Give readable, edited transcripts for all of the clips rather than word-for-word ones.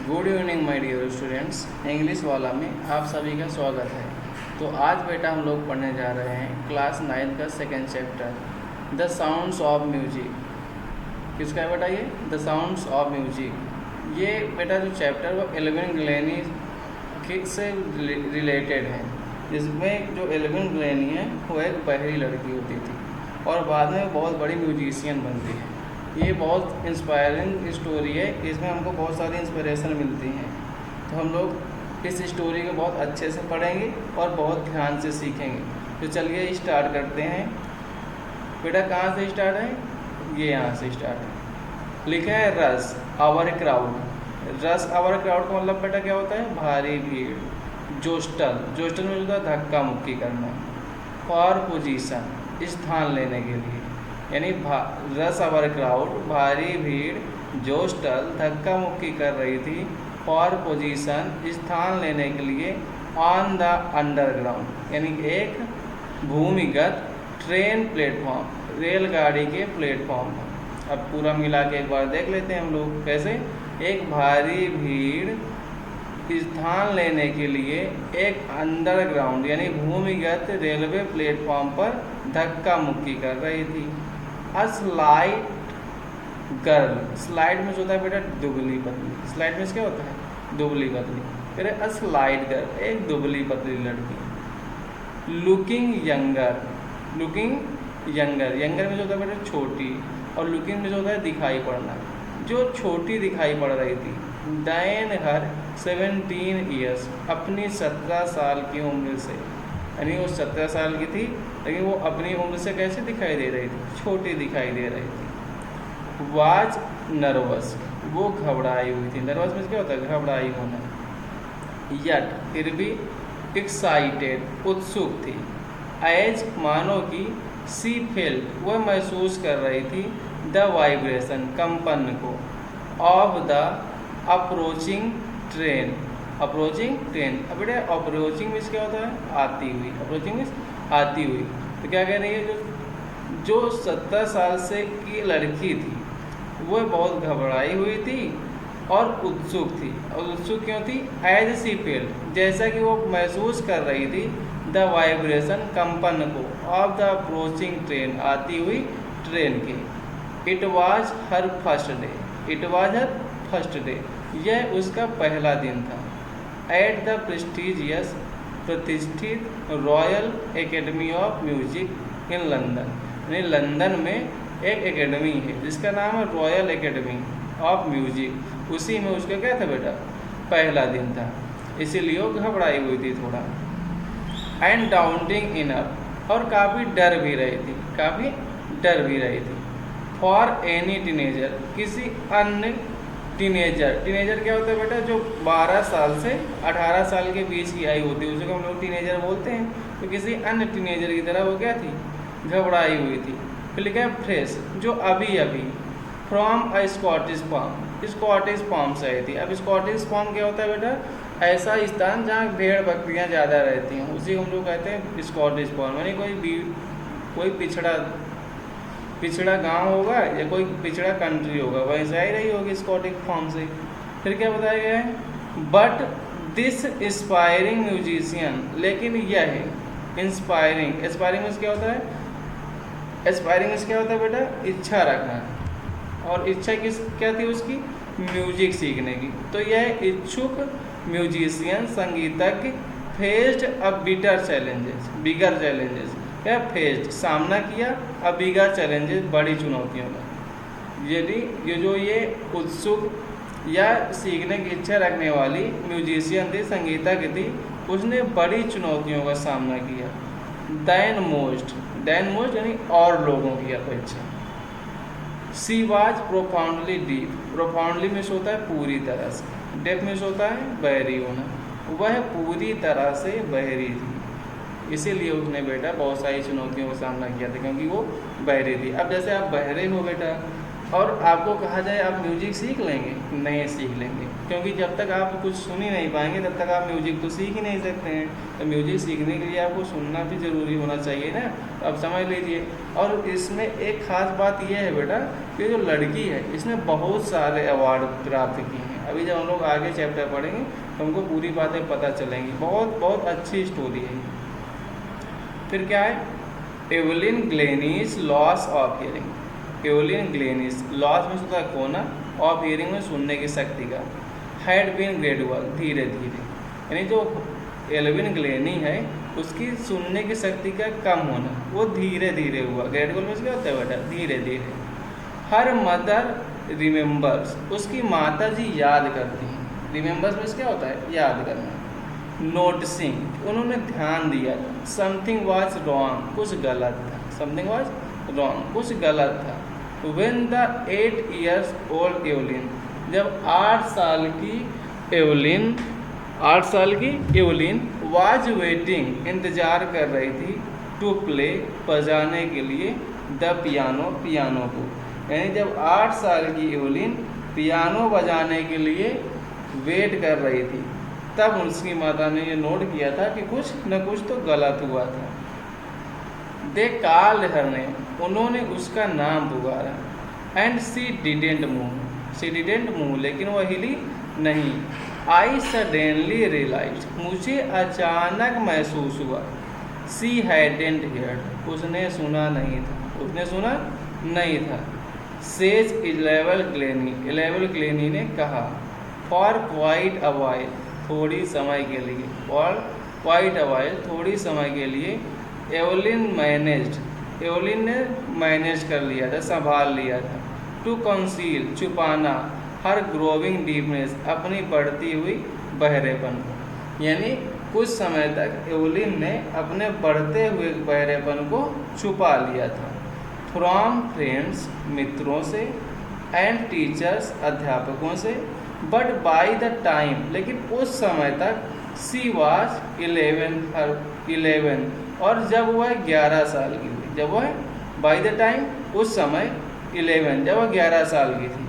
Good evening my dear students. English वाला में आप सभी का स्वागत है। तो आज बेटा हम लोग पढ़ने जा रहे हैं क्लास 9 का second chapter the sounds of music. किसका है बेटा? ये द साउंड्स ऑफ म्यूजिक। ये बेटा जो चैप्टर वो एल्विन ग्लेनी से रिलेटेड है, जिसमें जो एल्विन ग्लेनी है वो एक बहरी लड़की होती थी और बाद में बहुत बड़ी म्यूजिशियन बनती है। ये बहुत इंस्पायरिंग स्टोरी है, इसमें हमको बहुत सारी इंस्पिरेशन मिलती हैं। तो हम लोग इस स्टोरी को बहुत अच्छे से पढ़ेंगे और बहुत ध्यान से सीखेंगे। तो चलिए स्टार्ट करते हैं। बेटा कहाँ से स्टार्ट है? ये यहाँ से स्टार्ट है। लिखा है rush hour crowd. Rush hour crowd का मतलब बेटा क्या होता है? भारी भीड़। जोस्टल, जोस्टल में होता है धक्का मुक्की करना। फॉर पोजीशन, स्थान लेने के लिए, यानी रश आवर क्राउड भारी भीड़ जोस्टल धक्का मुक्की कर रही थी। फॉर पोजीशन, स्थान लेने के लिए। ऑन द अंडरग्राउंड, यानी एक भूमिगत ट्रेन प्लेटफॉर्म, रेलगाड़ी के प्लेटफॉर्म पर। अब पूरा मिला के एक बार देख लेते हैं हम लोग कैसे। एक भारी भीड़ स्थान लेने के लिए एक अंडरग्राउंड यानी भूमिगत रेलवे प्लेटफॉर्म पर धक्का मुक्की कर रही थी। अ स्लाइड गर्ल, स्लाइड में होता है बेटा दुबली पतली। स्लाइड में क्या होता है? दुबली पतली। फिर अ स्लाइड गर्ल, एक दुबली पतली लड़की। Looking younger, looking younger, younger में जो होता है बेटा छोटी, और लुकिंग में जो होता है दिखाई पड़ना। जो छोटी दिखाई पड़ रही थी। दैन हर 17 ईयर्स, अपनी 17 साल की उम्र से, यानी वो 17 साल की थी लेकिन वो अपनी उम्र से कैसे दिखाई दे रही थी? छोटी दिखाई दे रही थी। वाज नर्वस, वो घबराई हुई थी। नर्वस में क्या होता है? घबराई होना। यट, फिर भी। एक्साइटेड, उत्सुक थी। एज, मानो कि। सी फेल्ट, वह महसूस कर रही थी। द वाइब्रेशन, कंपन को। Of the approaching train, approaching train. अब बेटा अप्रोचिंग मीन्स क्या होता है? आती हुई। अप्रोचिंग मीन्स आती हुई। तो क्या कह रही है? जो 17 साल से की लड़की थी वो बहुत घबराई हुई थी और उत्सुक थी। और उत्सुक क्यों थी? एज सी फेल्ट, जैसा कि वो महसूस कर रही थी। द वाइब्रेशन, कंपन को। ऑफ द अप्रोचिंग ट्रेन, आती हुई ट्रेन के। It was her first day, it was her first day, यह उसका पहला दिन था। एट द प्रेस्टिजियस, प्रतिष्ठित royal Academy of music in London, यानी लंदन में एक एकेडमी है जिसका नाम है रॉयल एकेडमी ऑफ म्यूजिक। उसी में उसका क्या था बेटा? पहला दिन था, इसीलिए वो घबराई हुई थी थोड़ा। एंड डाउटिंग इनफ, और काफ़ी डर भी रही थी, काफ़ी डर भी रही थी। फॉर एनी टीनेजर, किसी अन्य टीनेजर। टीनेजर क्या होता है बेटा? जो 12 साल से 18 साल के बीच की आयु होती है उसे हम लोग टीनेजर बोलते हैं। तो किसी अन्य टीनेजर की तरह वो क्या थी? घबराई हुई थी। फिर लिखा है फ्रेश, जो अभी अभी। From a Scottish farm, Scottish farm से आई थी। अब स्कॉटिश फार्म क्या होता है बेटा? ऐसा स्थान जहाँ भेड़ बकरियाँ ज़्यादा रहती हैं, उसी हम लोग कहते हैं स्कॉटिश फार्म। यानी कोई पिछड़ा गांव होगा या कोई पिछड़ा कंट्री होगा, वहीं से आई रही होगी स्कॉटिश फार्म से। फिर क्या बताया गया है? बट दिस इंस्पायरिंग म्यूजिशियन, लेकिन यह है इंस्पायरिंग। एस्पायरिंग में क्या होता है? एस्पायरिंग में क्या होता है बेटा? इच्छा रखना। और इच्छा क्या थी उसकी? म्यूजिक सीखने की। तो यह इच्छुक म्यूजिशियन, संगीतज्ञ, फेस्ड अ बिगर चैलेंजेस, क्या फेस्ड, सामना किया, अ बिगर चैलेंजेस, बड़ी चुनौतियों का। यदि ये उत्सुक या सीखने की इच्छा रखने वाली म्यूजिशियन थी, संगीतज्ञ थी, उसने बड़ी चुनौतियों का सामना किया। दैन मोस्ट यानी और लोगों की अपेक्षा। She was profoundly deep, profoundly में होता है पूरी तरह से, डेप में होता है बहरी होना। वह पूरी तरह से बहरी थी, इसीलिए उसने बेटा बहुत सारी चुनौतियों का सामना किया था, क्योंकि वो बहरी थी। अब जैसे आप बहरे हो बेटा और आपको कहा जाए आप म्यूजिक सीख लेंगे, नहीं सीख लेंगे, क्योंकि जब तक आप कुछ सुन ही नहीं पाएंगे तब तक आप म्यूजिक तो सीख ही नहीं सकते हैं। तो म्यूजिक सीखने के लिए आपको सुनना भी ज़रूरी होना चाहिए ना, तो आप समझ लीजिए। और इसमें एक ख़ास बात यह है बेटा कि जो लड़की है इसने बहुत सारे अवार्ड प्राप्त किए हैं। अभी जब हम लोग आगे चैप्टर पढ़ेंगे तो हमको पूरी बातें पता चलेंगी। बहुत बहुत अच्छी स्टोरी है। फिर क्या है, Evelyn Glennie loss of hearing. Evelyn Glennie, loss में होता है खोना, ऑफ हियरिंग में सुनने की शक्ति का, हैड बीन ग्रेजुअल, धीरे धीरे, यानी जो एल्विन ग्लेनी है उसकी सुनने की शक्ति का कम होना वो धीरे धीरे हुआ। ग्रेजुअल में क्या होता है बेटा, धीरे धीरे। हर मदर रिमेंबर्स, उसकी माता जी याद करती हैं। रिमेंबर्स में क्या होता है, याद करना। नोटिसिंग, उन्होंने ध्यान दिया था। समथिंग वॉज रॉन्ग, कुछ गलत था। समथिंग वॉज रॉन्ग, कुछ गलत था। When the 8 years old Evelyn, जब 8 साल की एवलिन वाज वेटिंग, इंतजार कर रही थी, टू प्ले, बजाने के लिए, द पियानो, पियानो को, यानी जब 8 साल की एवलिन पियानो बजाने के लिए वेट कर रही थी, तब उसकी माता ने ये नोट किया था कि कुछ न कुछ तो गलत हुआ था। दे कॉल्ड हर नेम, उन्होंने उसका नाम पुकारा। एंड शी डिडेंट मूव, लेकिन वह हिली नहीं। आई सडनली रियलाइज, मुझे अचानक महसूस हुआ। शी हैडेंट हियर्ड, उसने सुना नहीं था। सेज इलेवल ग्लेनी ने कहा। फॉर क्वाइट अ वाइल, थोड़ी समय के लिए, फॉर क्वाइट अ वाइल, थोड़ी समय के लिए, एवलिन ने मैनेज कर लिया था, संभाल लिया था। टू कंसील, छुपाना, हर ग्रोविंग डीपनेस, अपनी बढ़ती हुई बहरेपन को, यानी कुछ समय तक एवलिन ने अपने बढ़ते हुए बहरेपन को छुपा लिया था। फ्रॉम फ्रेंड्स, मित्रों से, एंड टीचर्स, अध्यापकों से, बट बाय द टाइम, लेकिन उस समय तक, सी वाज 11, और जब वह 11 साल की हुई, जब वह बाय द टाइम, उस समय 11, जब वह 11 साल की थी।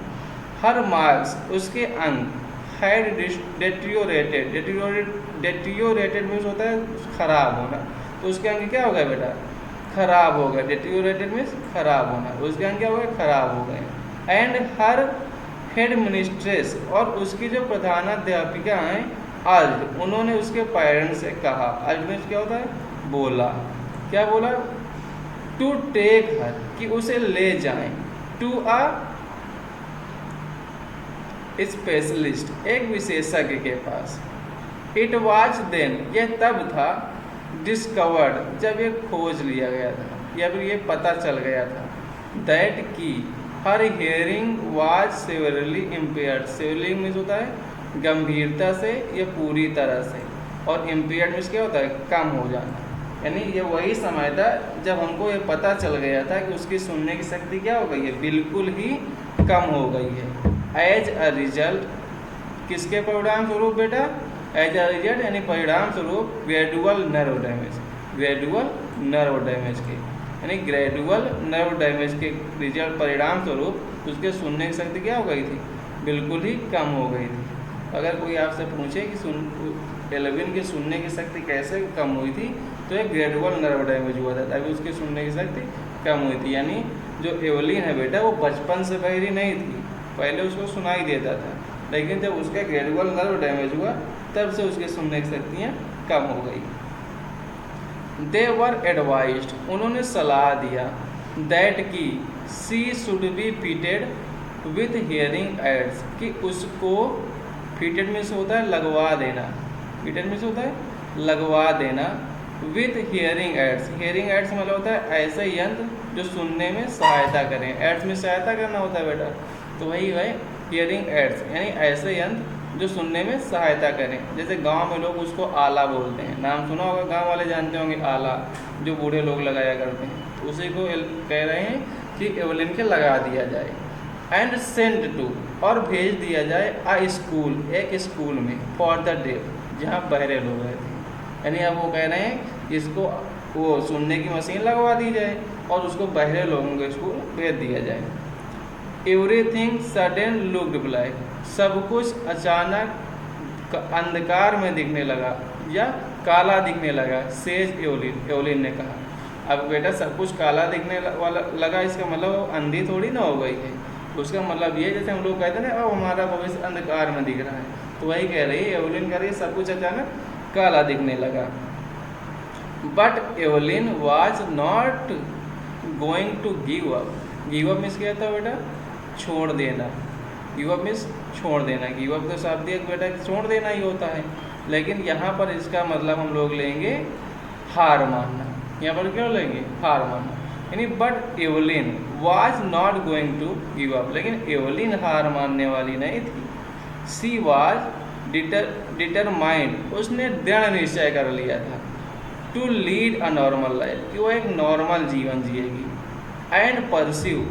हर मार्क्स, उसके अंक, हैड डेटियोरेटेड मीन्स होता है खराब होना, तो उसके अंक क्या हो गया बेटा, खराब हो गए। डेटियोरेटेड मीन्स खराब होना, उसके अंक क्या हो गए, खराब हो गए। एंड हर हेड मिनिस्ट्रेस, और उसकी जो प्रधानाध्यापिका हैं, आज उन्होंने उसके पेरेंट्स से कहा। आज मीन्स क्या होता है, बोला, क्या बोला, टू टेक हर, कि उसे ले जाएं, टू अ स्पेशलिस्ट, एक विशेषज्ञ के पास। इट वाज देन, यह तब था, डिस्कवर्ड, जब ये खोज लिया गया था, या फिर ये पता चल गया था, दैट की her hearing was severely impaired. Severely means होता है गंभीरता से या पूरी तरह से, और इम्पेयर्ड मीन्स क्या होता है, कम हो जाना। यानी ये वही समय था जब हमको ये पता चल गया था कि उसकी सुनने की शक्ति क्या हो गई है, बिल्कुल ही कम हो गई है। एज अ रिजल्ट, किसके परिणाम स्वरूप बेटा, एज अ रिजल्ट यानी परिणाम स्वरूप, ग्रेजुअल नर्व डैमेज के, यानी ग्रेजुअल नर्व डैमेज के रिजल्ट परिणाम स्वरूप उसके सुनने की शक्ति क्या हो गई थी, बिल्कुल ही कम हो गई थी। अगर कोई आपसे पूछे कि एल्विन की सुनने की शक्ति कैसे कम हुई थी, तो एक ग्रेजुअल नर्व डैमेज हुआ था, तभी उसकी सुनने की शक्ति कम हुई थी। यानी जो एवलिन है बेटा वो बचपन से बहरी नहीं थी, पहले उसको सुनाई देता था, लेकिन जब उसका ग्रेजुअल नर्व डैमेज हुआ तब से उसकी सुनने की शक्तियाँ कम हो गई। दे वर एडवाइज्ड, उन्होंने सलाह दिया, दैट की she should be fitted with hearing aids, कि उसको, फिटेड मीन्स होता है लगवा देना, फिटेड मीन्स होता है लगवा देना, with hearing ads. Hearing aids मतलब होता है ऐसे यंत्र जो सुनने में सहायता करें। एड्स में सहायता करना होता है बेटा, तो वही है हियरिंग एड्स, यानी ऐसे यंत्र जो सुनने में सहायता करें। जैसे गांव में लोग उसको आला बोलते हैं, नाम सुना होगा, गांव वाले जानते होंगे आला, जो बूढ़े लोग लगाया करते हैं, तो उसी को कह रहे हैं कि एवलिन के लगा दिया जाए। एंड सेंड टू, और भेज दिया जाए, अ स्कूल, एक स्कूल में, फॉर द डेफ, जहाँ बहरे लोग रहते हैं। यानी अब वो कह रहे हैं कि इसको वो सुनने की मशीन लगवा दी जाए और उसको बहरे लोगों के स्कूल भेज दिया जाए। एवरीथिंग सडन लुक्ड ब्लैक, सब कुछ अचानक अंधकार में दिखने लगा या काला दिखने लगा। सेज एवलिन, एवलिन ने कहा। अब बेटा सब कुछ काला दिखने वाला लगा, इसका मतलब वो अंधी थोड़ी ना हो गई है। उसका मतलब ये जैसे हम लोग कहते हैं ना अब हमारा भविष्य अंधकार में दिख रहा है, तो वही कह रही है, एवलिन कह रही है सब कुछ अचानक काला दिखने लगा। But Evelyn was not going to give up. Give up means क्या होता है बेटा? छोड़ देना। गिव अप मीन्स छोड़ देना। गिव अप तो शाब्दिक बेटा छोड़ देना ही होता है, लेकिन यहाँ पर इसका मतलब हम लोग लेंगे हार मानना। यहाँ पर क्यों लेंगे? हार मानना। यानी but Evelyn was not going to give up, लेकिन एवलिन हार मानने वाली नहीं थी। सी वाज डिटरमाइंड, उसने दृढ़ निश्चय कर लिया था to lead a normal life, कि वो एक नॉर्मल जीवन जिएगी। एंड परस्यू,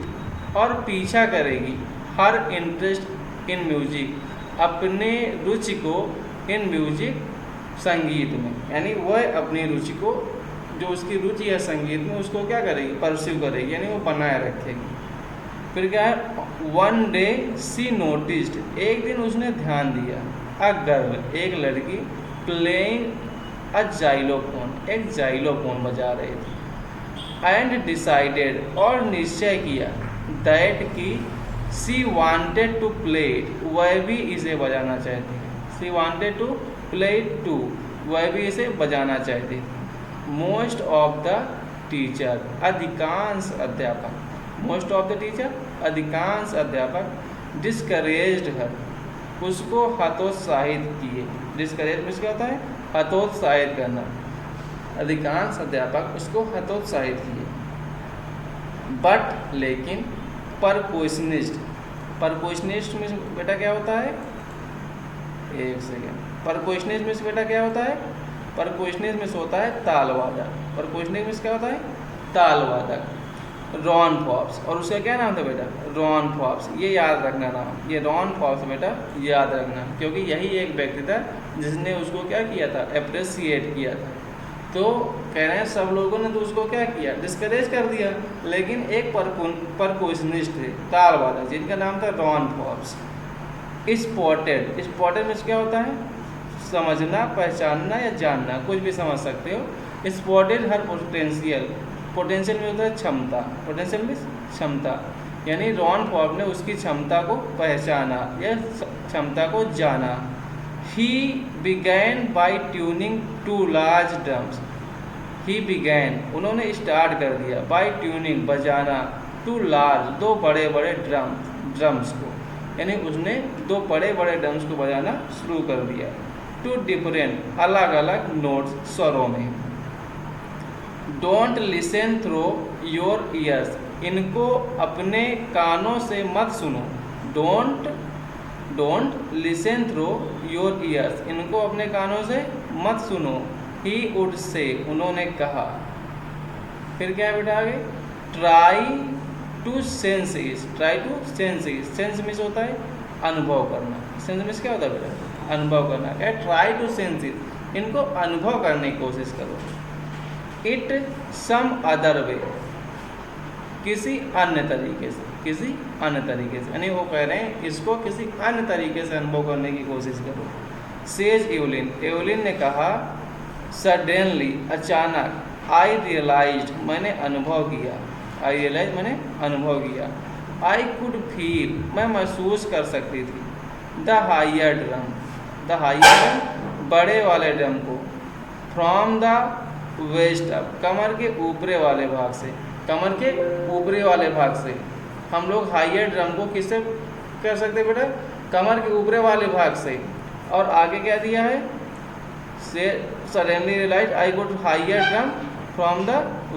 और पीछा करेगी हर इंटरेस्ट इन म्यूजिक, अपने रुचि को इन म्यूजिक, संगीत में। यानी वह अपनी रुचि को, जो उसकी रुचि है संगीत में, उसको क्या करेगी? परस्यू करेगी, यानी वो बनाए रखेगी। फिर क्या है? वन डे सी नोटिस्ड, एक दिन उसने ध्यान दिया, अ गर्ल, एक लड़की, प्लेइंग अ जाइलोफोन, एक जाइलोफोन बजा रही थी। एंड डिसाइडेड, और निश्चय किया, दैट की she wanted to play it, वह भी इसे बजाना चाहती है। She wanted to play it too, वह भी इसे बजाना चाहती थी। मोस्ट ऑफ द टीचर, अधिकांश अध्यापक, मोस्ट ऑफ द टीचर, अधिकांश अध्यापक, डिस्करेज्ड हर, उसको हतोत्साहित किए। डिस्करेज मीन्स क्या होता है? हतोत्साहित करना। अधिकांश अध्यापक उसको हतोत्साहित किए। बट लेकिन, परक्वेशनिस्ट, परक्वेशनिस्ट मीन्स बेटा क्या होता है? एक सेकेंड। परक्वेशनिस्ट मीन्स बेटा क्या होता है? परक्वेशनिस्ट मीन्स होता है तालवादक। परक्वेशनिस्ट मीन्स क्या होता है? तालवादक। रॉन फॉब्स, और उसका क्या नाम था बेटा? Ron Forbes. ये याद रखना नाम, ये रॉन फॉब्स बेटा याद रखना, क्योंकि यही एक व्यक्ति था जिसने उसको क्या किया था? अप्रिसिएट किया था। तो कह रहे हैं सब लोगों ने तो उसको क्या किया? डिस्करेज कर दिया, लेकिन एक परक्वेशनिस्ट थे, तालवादक, जिनका नाम था Ron Forbes. Spotted, spotted means क्या होता है? समझना, पहचानना या जानना, कुछ भी समझ सकते हो। स्पॉटेड हर पोटेंशियल, पोटेंशियल में होता है क्षमता, पोटेंशियल मीन्स क्षमता, यानी रॉन फॉब ने उसकी क्षमता को पहचाना या क्षमता को जाना। He began by tuning two large drums, he began, उन्होंने स्टार्ट कर दिया, बाई ट्यूनिंग, बजाना, टू लार्ज, दो बड़े बड़े ड्रम्स को, यानी उसने दो बड़े बड़े ड्रम्स को बजाना शुरू कर दिया। टू डिफरेंट, अलग अलग नोट्स, स्वरों में। Don't listen through your ears, इनको अपने कानों से मत सुनो। Don't listen through your ears, इनको अपने कानों से मत सुनो। ही वुड से, उन्होंने कहा। फिर क्या है बेटा आगे? Try to sense is, try to sense is, sense means होता है अनुभव करना। सेंस मीन्स क्या होता है बेटा? अनुभव करना। क्या? ट्राई टू सेंस इज, इनको अनुभव करने की कोशिश करो। इट सम अदर वे, किसी अन्य तरीके से, किसी अन्य तरीके से, यानी वो कह रहे हैं इसको किसी अन्य तरीके से अनुभव करने की कोशिश करो। सेज एवलिन, एवलिन ने कहा, सडनली, अचानक, आई रियलाइज्ड, मैंने अनुभव किया, आई रियलाइज, मैंने अनुभव किया। आई कुड फील, मैं महसूस कर सकती थी। The higher drum, the higher drum, बड़े वाले ड्रम को। फ्रॉम द वेस्ट अप, कमर के ऊपरे वाले भाग से, कमर के ऊपरी वाले भाग से। हम लोग हायर ड्रम को किससे कर सकते हैं बेटा? कमर के ऊपरे वाले भाग से। और आगे क्या दिया है? She suddenly realise I good higher drum from the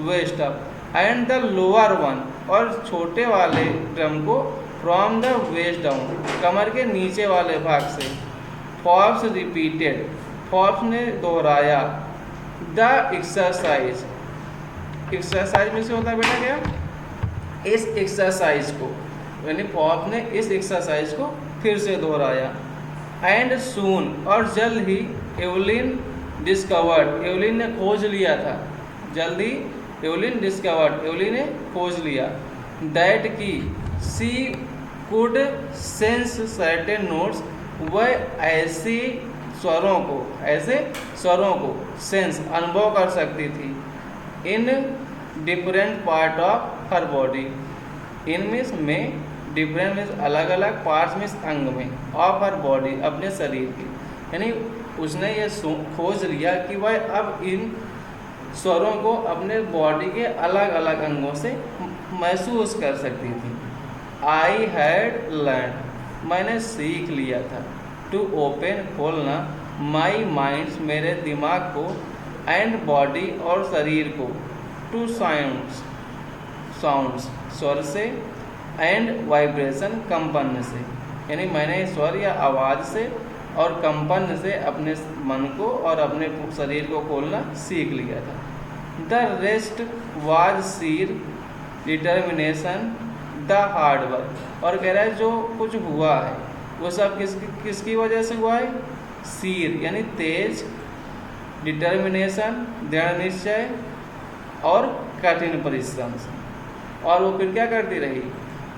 waist up and the lower one, और छोटे वाले ड्रम को फ्रॉम द वेस्ट डाउन, कमर के नीचे वाले भाग से। फॉब्स रिपीटेड, फॉब्स ने दोहराया। द एक्सरसाइज, एक्सरसाइज में से होता है बेटा क्या? इस एक्सरसाइज को, यानी फॉब्स ने इस एक्सरसाइज को फिर से दोहराया। एंड सून, और जल्द ही, एवलिन डिस्कवर्ड, एवलिन ने खोज लिया था, जल्दी एवलिन डिस्कवर्ड, एवलिन ने खोज लिया। दैट की सी कुड सेंस सर्टेन नोट्स, वह ऐसे स्वरों को सेंस अनुभव कर सकती थी in different part of her body. In means में, डिफरेंट मीन्स अलग अलग, पार्ट्स मीन्स अंग में, ऑफ हर बॉडी अपने शरीर की। यानी उसने ये खोज लिया कि वह अब इन स्वरों को अपने बॉडी के अलग अलग अंगों से महसूस कर सकती थी। आई हैड लर्न, मैंने सीख लिया था, टू ओपन, खोलना, माई माइंड्स, मेरे दिमाग को, एंड बॉडी, और शरीर को, टू साउंड्स, स्वर से, एंड वाइब्रेशन, कंपन से। यानी मैंने स्वर या आवाज़ से और कंपन से अपने मन को और अपने शरीर को खोलना सीख लिया था। The rest was Seer determination the hard work, और कह रहा है जो कुछ हुआ है वो सब किसकी वजह से हुआ है? सीर यानी तेज, डिटर्मिनेशन दृढ़ निश्चय, और कठिन परिश्रम से। और वो फिर क्या करती रही?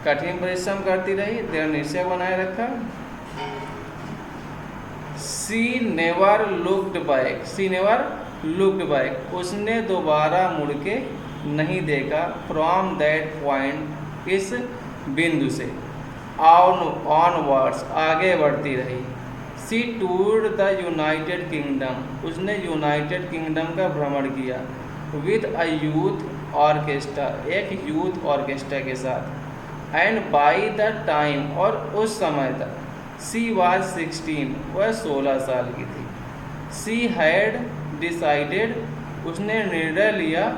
कठिन परिश्रम करती रही, दृढ़ निश्चय बनाए रखा। सी नेवर लुक्ड बैक, उसने दोबारा मुड़ के नहीं देखा। फ्रॉम दैट पॉइंट, इस बिंदु से, ऑनवर्ड्स, आगे बढ़ती रही। सी टूर्ड द यूनाइटेड किंगडम, उसने यूनाइटेड किंगडम का भ्रमण किया। विद अ यूथ ऑर्केस्ट्रा, एक यूथ ऑर्केस्ट्रा के साथ। एंड बाई द टाइम, और उस समय तक, सी वाज 16, वह 16 साल की थी। सी हैड डिसाइडेड, उसने निर्णय लिया,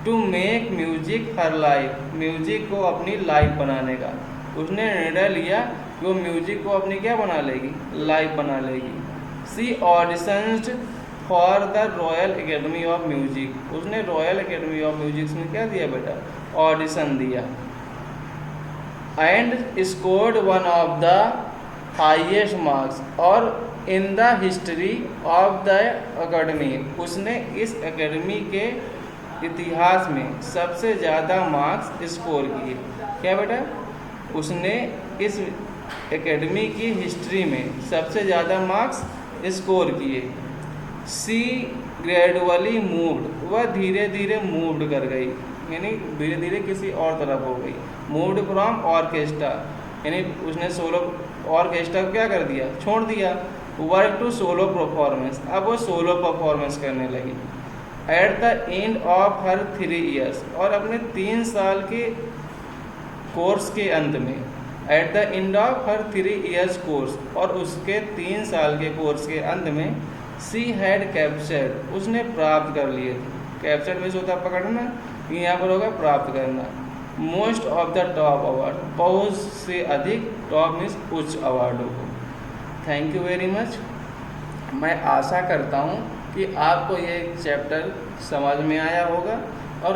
to make music her life, music को अपनी लाइफ बनाने का। उसने निर्णय लिया कि वो म्यूजिक को अपनी क्या बना लेगी? लाइफ बना लेगी। She auditioned for the Royal Academy of Music, उसने रॉयल एकेडमी ऑफ म्यूजिक में क्या दिया बेटा? ऑडिशन दिया। And scored one of the highest marks, और in the history of the academy, उसने इस एकेडमी के इतिहास में सबसे ज़्यादा मार्क्स स्कोर किए। क्या बेटा? उसने इस एकेडमी की हिस्ट्री में सबसे ज़्यादा मार्क्स स्कोर किए। सी ग्रेजुअली मूव्ड, वह धीरे धीरे मूव्ड कर गई, यानी धीरे धीरे किसी और तरफ हो गई। मूव्ड फ्रॉम ऑर्केस्ट्रा, यानी उसने सोलो ऑर्केस्ट्रा को क्या कर दिया? छोड़ दिया। वर्क टू सोलो परफॉर्मेंस, अब वो सोलो परफॉर्मेंस करने लगी। At the end of her 3 years, और अपने 3 साल के कोर्स के अंत में, at the end of her 3 years course, और उसके 3 साल के कोर्स के अंत में, सी हैड कैप्चर्ड, उसने प्राप्त कर लिए थे। कैप्चर्ड मीन्स होता है पकड़ना, यहाँ पर होगा प्राप्त करना। Most of the top award, बहुत से अधिक, टॉप मीन्स उच्च अवार्डों को। Thank you very much. मैं आशा करता हूँ कि आपको ये चैप्टर समझ में आया होगा, और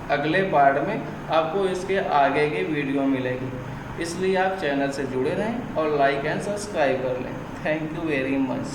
अगले पार्ट में आपको इसके आगे की वीडियो मिलेगी। इसलिए आप चैनल से जुड़े रहें और लाइक एंड सब्सक्राइब कर लें। Thank you very much.